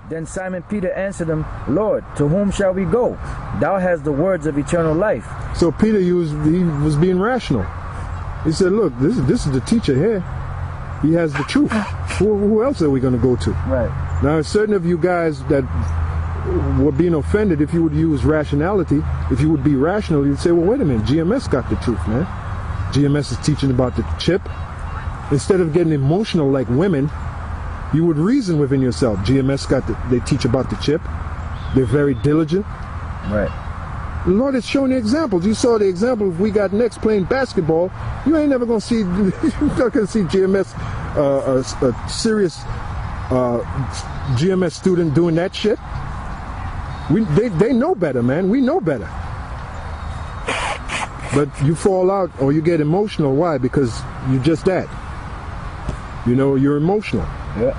Then Simon Peter answered him, Lord, to whom shall we go? Thou hast the words of eternal life. So Peter, he was being rational. He said, look, this is the teacher here. He has the truth. Who else are we going to go to? Right. Now, certain of you guys that were being offended, if you would use rationality, if you would be rational, you'd say, well, wait a minute, GMS got the truth, man. GMS is teaching about the chip. Instead of getting emotional like women, you would reason within yourself. GMS they teach about the chip. They're very diligent. Right. The Lord is showing the examples. You saw the example. If we got next playing basketball, you ain't never gonna see. You're not gonna see GMS, a serious GMS student doing that shit. They know better, man. We know better. But you fall out or you get emotional. Why? Because you're just that. You know, you're emotional. Yeah.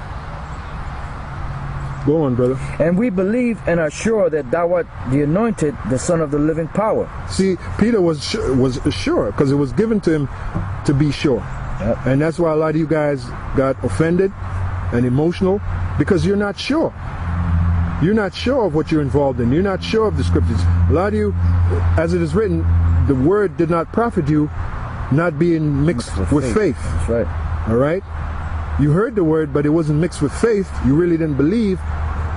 Go on, brother. And we believe and are sure that thou art the anointed, the Son of the living power. See, Peter was sure because it was given to him to be sure. Yep. And that's why a lot of you guys got offended and emotional, because you're not sure. You're not sure of what you're involved in. You're not sure of the scriptures. A lot of you, as it is written, the word did not profit you, not being mixed with faith. That's right. All right? You heard the word, but it wasn't mixed with faith. You really didn't believe,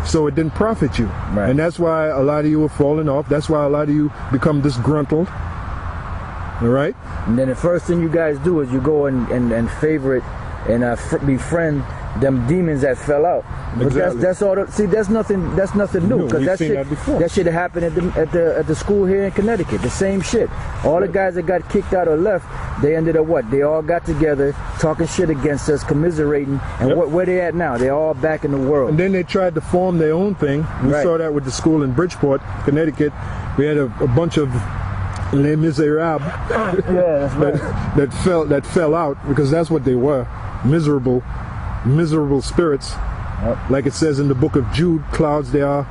so it didn't profit you. Right. And that's why a lot of you are falling off. That's why a lot of you become disgruntled. All right? And then the first thing you guys do is you go and favorite and befriend them demons that fell out. But exactly. that's all. See, that's nothing new, because that shit happened at the school here in Connecticut. The same shit. All the guys that got kicked out or left, they ended up what? They all got together, talking shit against us, commiserating, and where they at now? They're all back in the world. And then they tried to form their own thing. We saw that with the school in Bridgeport, Connecticut. We had a bunch of Les Miserables that fell out, because that's what they were. Miserable spirits. Yep. Like it says in the book of Jude, clouds they are,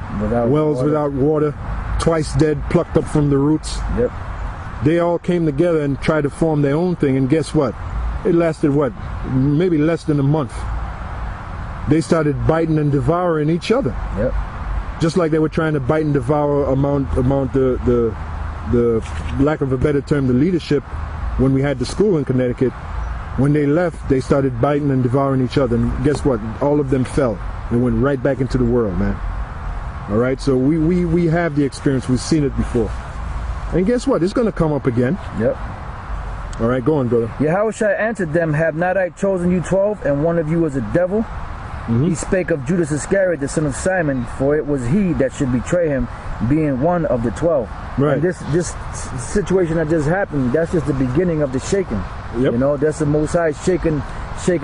wells without water, twice dead, plucked up from the roots. Yep. They all came together and tried to form their own thing, and guess what? It lasted maybe less than a month. They started biting and devouring each other. Yep. Just like they were trying to bite and devour amount the lack of a better term, the leadership when we had the school in Connecticut. When they left, they started biting and devouring each other, and guess what? All of them fell and went right back into the world, man. All right, so we have the experience. We've seen it before, and guess what? It's going to come up again. Yep. All right, go on, brother. Yahushua answered them, have not I chosen you 12, and one of you was a devil? Mm-hmm. He spake of Judas Iscariot, the son of Simon, for it was he that should betray him, being one of the 12. Right. And this situation that just happened, that's just the beginning of the shaking. Yep. You know, that's the Most High shaking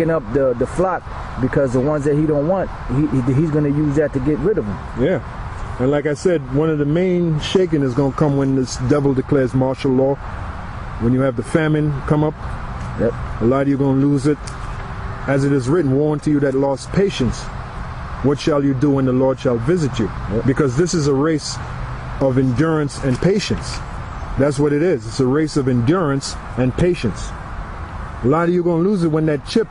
up the flock, because the ones that he don't want, he's going to use that to get rid of them. Yeah. And like I said, one of the main shaking is going to come when this devil declares martial law. When you have the famine come up, yep, a lot of you are going to lose it. As it is written, woe unto you that lost patience. What shall you do when the Lord shall visit you? Yep. Because this is a race of endurance and patience. That's what it is. It's a race of endurance and patience. A lot of you are going to lose it when that chip,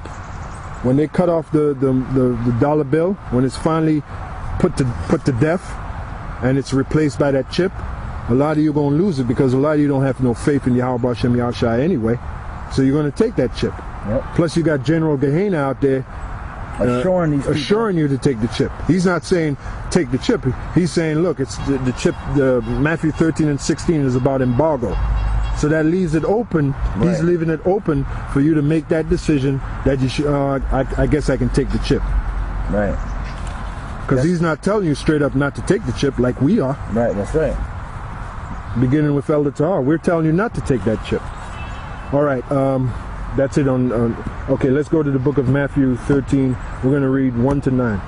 when they cut off the dollar bill, when it's finally put to death and it's replaced by that chip. A lot of you are going to lose it, because a lot of you don't have no faith in Yahweh Hashem Yahushua anyway. So you're going to take that chip. Yep. Plus you got General Gehenna out there assuring you to take the chip. He's not saying take the chip. He's saying, look, it's the chip. Matthew 13 and 16 is about embargo. So that leaves it open. Right. He's leaving it open for you to make that decision that you should. I guess I can take the chip. Right. Because he's not telling you straight up not to take the chip like we are. Right. That's right. Beginning with Elder Tahar, we're telling you not to take that chip. All right. That's it on okay, let's go to the book of Matthew 13. We're going to read 1 to 9.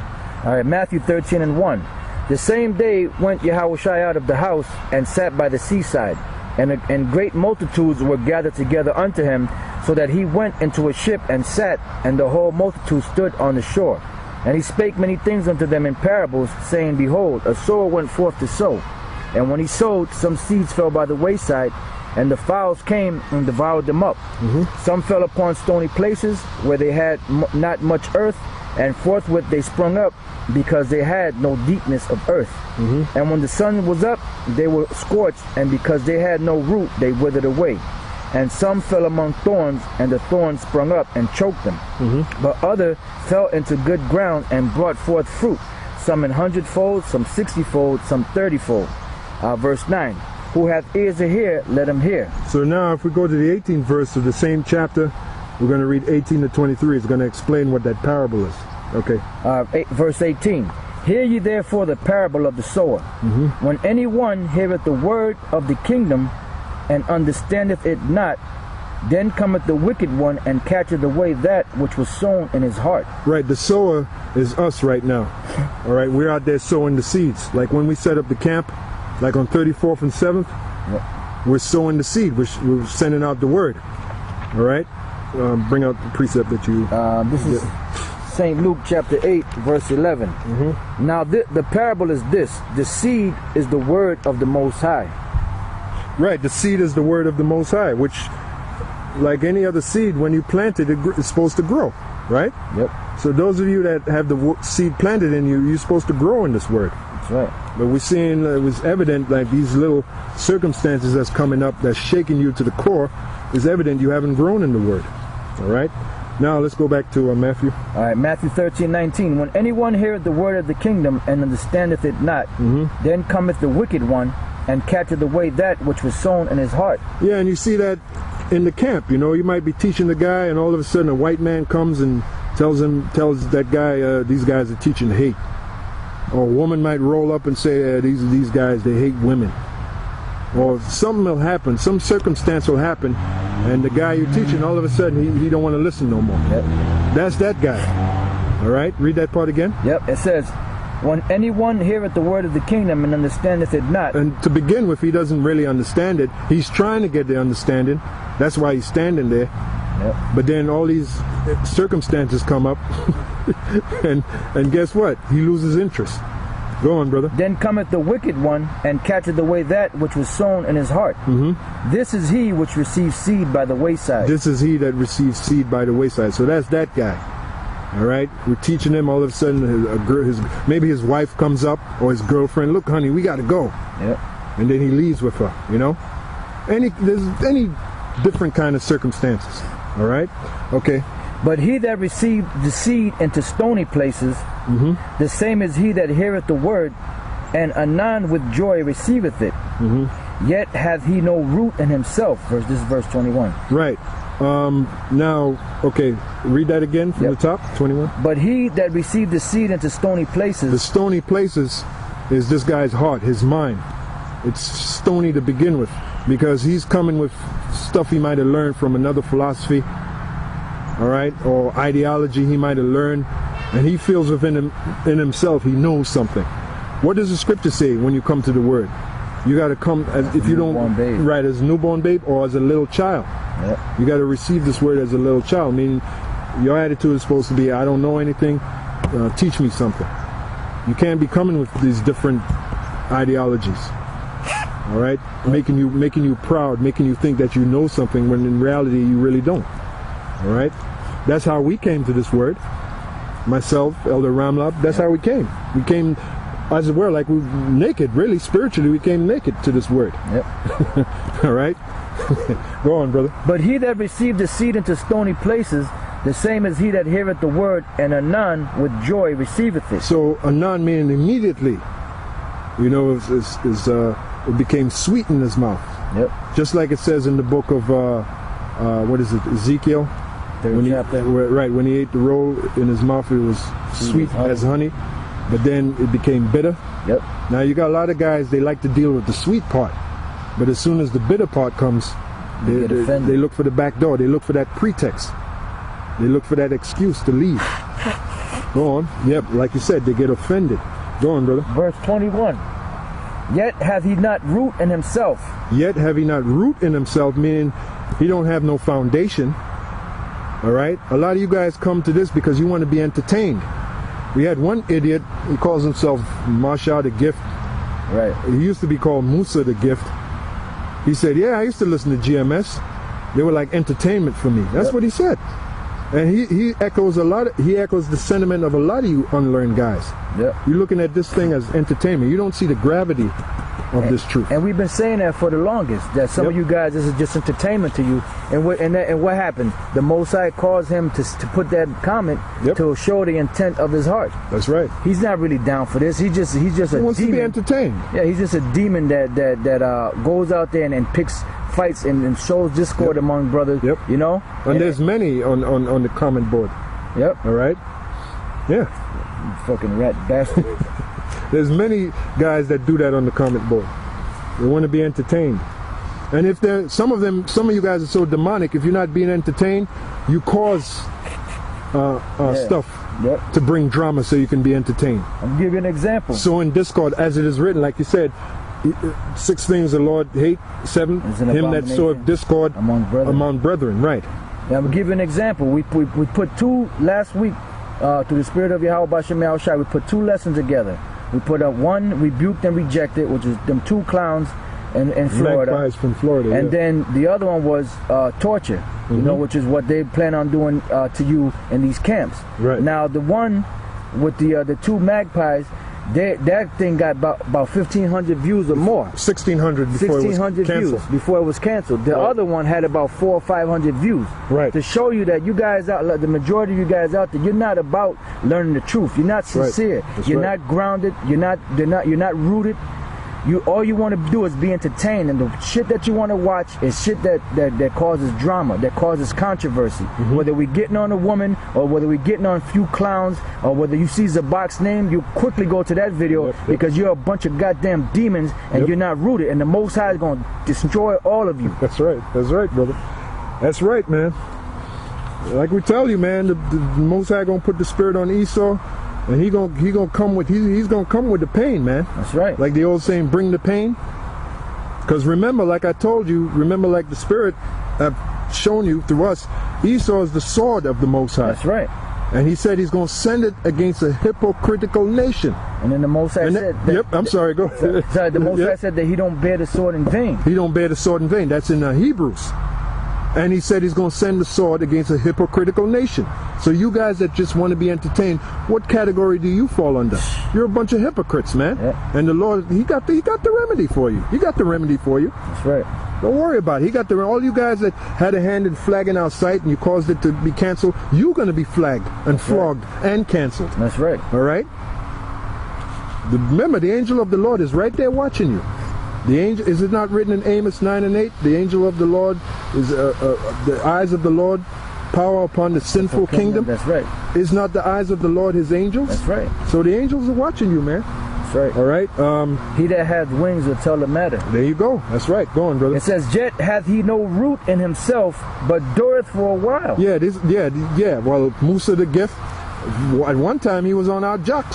All right, Matthew 13 and 1. The same day went Yahushua out of the house and sat by the seaside, and great multitudes were gathered together unto him, so that he went into a ship and sat, and the whole multitude stood on the shore. And he spake many things unto them in parables, saying, Behold, a sower went forth to sow. And when he sowed, some seeds fell by the wayside, and the fowls came and devoured them up. Mm-hmm. Some fell upon stony places where they had not much earth, And forthwith they sprung up, because they had no deepness of earth. And when the sun was up, they were scorched, and because they had no root, they withered away. And some fell among thorns, and the thorns sprung up and choked them. But other fell into good ground and brought forth fruit, some in 100-fold, some 60-fold, some 30-fold. Verse 9, who hath ears to hear, let him hear. So now if we go to the 18th verse of the same chapter, we're going to read 18 to 23. It's going to explain what that parable is. Okay. Verse 18, hear ye therefore the parable of the sower. When any one heareth the word of the kingdom, and understandeth it not, then cometh the wicked one and catcheth away that which was sown in his heart. Right, the sower is us right now. All right, we're out there sowing the seeds. Like when we set up the camp, like on 34th and 7th, we're sowing the seed. We're sending out the word. All right, bring out the precept that you. This is St. Luke chapter 8, verse 11. Now the parable is this: the seed is the word of the Most High. Right, the seed is the word of the Most High, which, like any other seed, when you plant it, it's supposed to grow, right? Yep. So those of you that have the seed planted in you, you're supposed to grow in this word. That's right. But we're seeing it was evident, like these little circumstances that's coming up, that's shaking you to the core, is evident you haven't grown in the word. All right. Now let's go back to Matthew. All right, Matthew 13:19. When anyone heareth the word of the kingdom and understandeth it not, then cometh the wicked one and catcheth away that which was sown in his heart. Yeah, and you see that in the camp. You know, you might be teaching the guy, and all of a sudden a white man comes and tells that guy, these guys are teaching hate. Or a woman might roll up and say, these guys, they hate women. Or something will happen, some circumstance will happen, and the guy you're teaching, all of a sudden, he don't want to listen no more. Yep. That's that guy. All right, read that part again. Yep, it says, when anyone heareth the word of the kingdom and understandeth it not. And to begin with, he doesn't really understand it. He's trying to get the understanding. That's why he's standing there. Yep. But then all these circumstances come up, and guess what? He loses interest. Go on, brother. Then cometh the wicked one and catcheth away that which was sown in his heart. This is he which receives seed by the wayside. This is he that receives seed by the wayside. So that's that guy. All right, we're teaching him. All of a sudden, maybe his wife comes up, or his girlfriend. Look, honey, we got to go. Yep. And then he leaves with her. You know, there's any different kind of circumstances. All right. Okay. But he that received the seed into stony places, the same is he that heareth the word, and anon with joy receiveth it. Yet hath he no root in himself. This is verse 21. Right. Now, okay, read that again from the top, 21. But he that received the seed into stony places. The stony places is this guy's heart, his mind. It's stony to begin with, because he's coming with stuff he might have learned from another philosophy, all right, or ideology he might have learned, and he feels within in himself he knows something. What does the scripture say when you come to the word? You got to come as if you don't, right, as a newborn babe or as a little child. Yep. You got to receive this word as a little child, meaning your attitude is supposed to be, I don't know anything, teach me something. You can't be coming with these different ideologies, all right, making you proud, making you think that you know something when in reality you really don't. All right, that's how we came to this word. Myself, Elder Ramlab, that's how we came. We came, as it were, like we were naked, really, spiritually, we came naked to this word. Yep. All right? Go on, brother. But he that received the seed into stony places, the same as he that heareth the word, and anon with joy receiveth it. So, anon meaning immediately, you know, it became sweet in his mouth. Yep. Just like it says in the book of, what is it, Ezekiel? When he ate the roll in his mouth, it was sweet as honey. But then it became bitter. Yep. Now you got a lot of guys, they like to deal with the sweet part, but as soon as the bitter part comes, they look for the back door. They look for that pretext. They look for that excuse to leave. Go on. Yep, like you said, they get offended. Go on, brother. Verse 21. Yet hath he not root in himself. Yet have he not root in himself, meaning he don't have no foundation. All right? A lot of you guys come to this because you want to be entertained. We had one idiot, he calls himself Masha the Gift. Right. He used to be called Musa the Gift. He said, yeah, I used to listen to GMS. They were like entertainment for me. That's what he said. And he echoes the sentiment of a lot of you unlearned guys. Yep. You're looking at this thing as entertainment. You don't see the gravity of this truth. And we've been saying that for the longest, that some of you guys, this is just entertainment to you. And what happened? The Most High caused him to put that comment to show the intent of his heart. That's right. He's not really down for this. He's just a demon. He wants to be entertained. Yeah, he's just a demon that goes out there and picks fights and shows discord among brothers. Yep. You know? And there's many on the comment board. Yep. All right? Yeah. You fucking rat bastard. There's many guys that do that on the comment board. They want to be entertained. And if some of you guys are so demonic, if you're not being entertained, you cause stuff to bring drama so you can be entertained. I'll give you an example. So in Discord, as it is written, like you said, 6 things the Lord hate, 7, him that soweth discord among brethren. Right. Now, I'm going to give you an example. We put 2 last week, through the spirit of Yahweh Bashem Yahushai, we put 2 lessons together. We put up 1, rebuked and rejected, which is them 2 clowns in Florida. Magpies from Florida. And then the other one was torture, you know, which is what they plan on doing to you in these camps. Right. Now, the one with the 2 magpies, that thing got about 1,500 views or more. 1,600 before it was canceled. Views before it was canceled. The other one had about 400 or 500 views. Right. To show you that you guys the majority of you guys out there, you're not about learning the truth. You're not sincere. Right. You're not grounded. You're not rooted. All you want to do is be entertained, and the shit that you want to watch is shit that causes drama, that causes controversy. Whether we getting on a woman, or whether we getting on a few clowns, or whether you see Zabak's name, you quickly go to that video because you're a bunch of goddamn demons and you're not rooted, and the Most High is going to destroy all of you. That's right. That's right, brother. That's right, man. Like we tell you, man, the Most High going to put the spirit on Esau. And he's gonna come with the pain, man. That's right. Like the old saying, bring the pain. Because remember, like I told you, like the Spirit have shown you through us, Esau is the sword of the Most High. That's right. And he said he's gonna send it against a hypocritical nation. And then the Most High said that, I'm sorry, go ahead. Sorry, the Most High said that he don't bear the sword in vain. He don't bear the sword in vain. That's in Hebrews. And he said he's going to send the sword against a hypocritical nation. So you guys that just want to be entertained, what category do you fall under? You're a bunch of hypocrites, man. Yeah. And the Lord, he got the remedy for you. He got the remedy for you. That's right. Don't worry about it. He got all you guys that had a hand in flagging our site and you caused it to be canceled, you're going to be flagged and flogged and canceled. That's right. All right? Remember, the angel of the Lord is right there watching you. The angel, is it not written in Amos 9:8? The angel of the Lord is the eyes of the Lord, power upon the sinful kingdom. That's right. Is not the eyes of the Lord his angels? That's right. So the angels are watching you, man. That's right. All right. He that hath wings will tell the matter. There you go. That's right. Go on, brother. It says, "Yet hath he no root in himself, but dureth for a while." Yeah. Yeah. Well, Musa the gift. At one time he was on our jock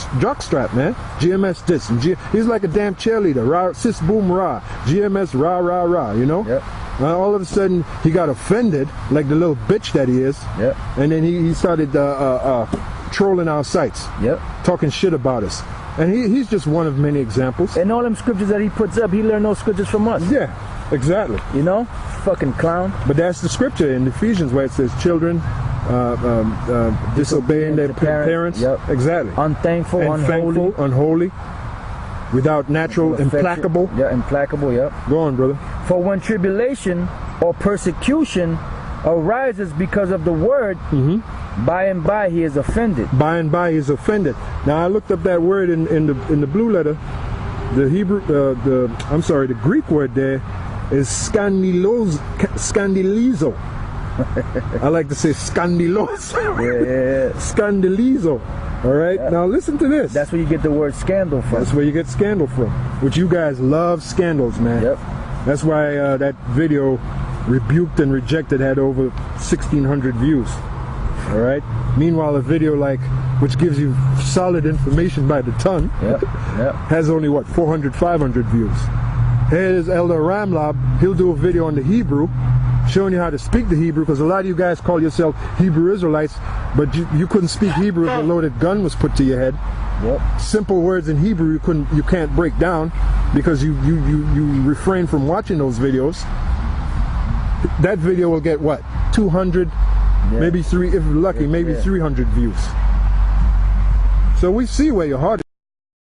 strap, man. GMS this and he's like a damn cheerleader. Rah, sis boom rah. GMS rah rah rah. You know. Yep. All of a sudden he got offended, like the little bitch that he is. Yep. And then he started trolling our sites. Yep. Talking shit about us. And he's just one of many examples. And all them scriptures that he puts up, he learned those scriptures from us. Yeah. Exactly. You know, fucking clown. But that's the scripture in Ephesians where it says children disobeying their parents. Yep. Exactly. Unthankful, unholy, without natural, implacable. Yeah, implacable, yep. Go on, brother. For when tribulation or persecution arises because of the word, by and by he is offended. By and by he is offended. Now I looked up that word in the blue letter. The Hebrew, the Greek word there is scandalizo. I like to say scandalos. Yeah. Scandalizo. All right. Yeah. Now listen to this. That's where you get the word scandal from. That's where you get scandal from. Which you guys love scandals, man. Yep. That's why that video, Rebuked and Rejected, had over 1,600 views. All right. Meanwhile, a video which gives you solid information by the ton, has only 400, 500 views. Here's Elder Ramlab. He'll do a video on the Hebrew, showing you how to speak the Hebrew, because a lot of you guys call yourself Hebrew Israelites, but you couldn't speak Hebrew if a loaded gun was put to your head. Yep. Simple words in Hebrew you can't break down because you refrain from watching those videos. That video will get 200 Maybe if you're lucky, maybe 300 views. So we see where your heart is.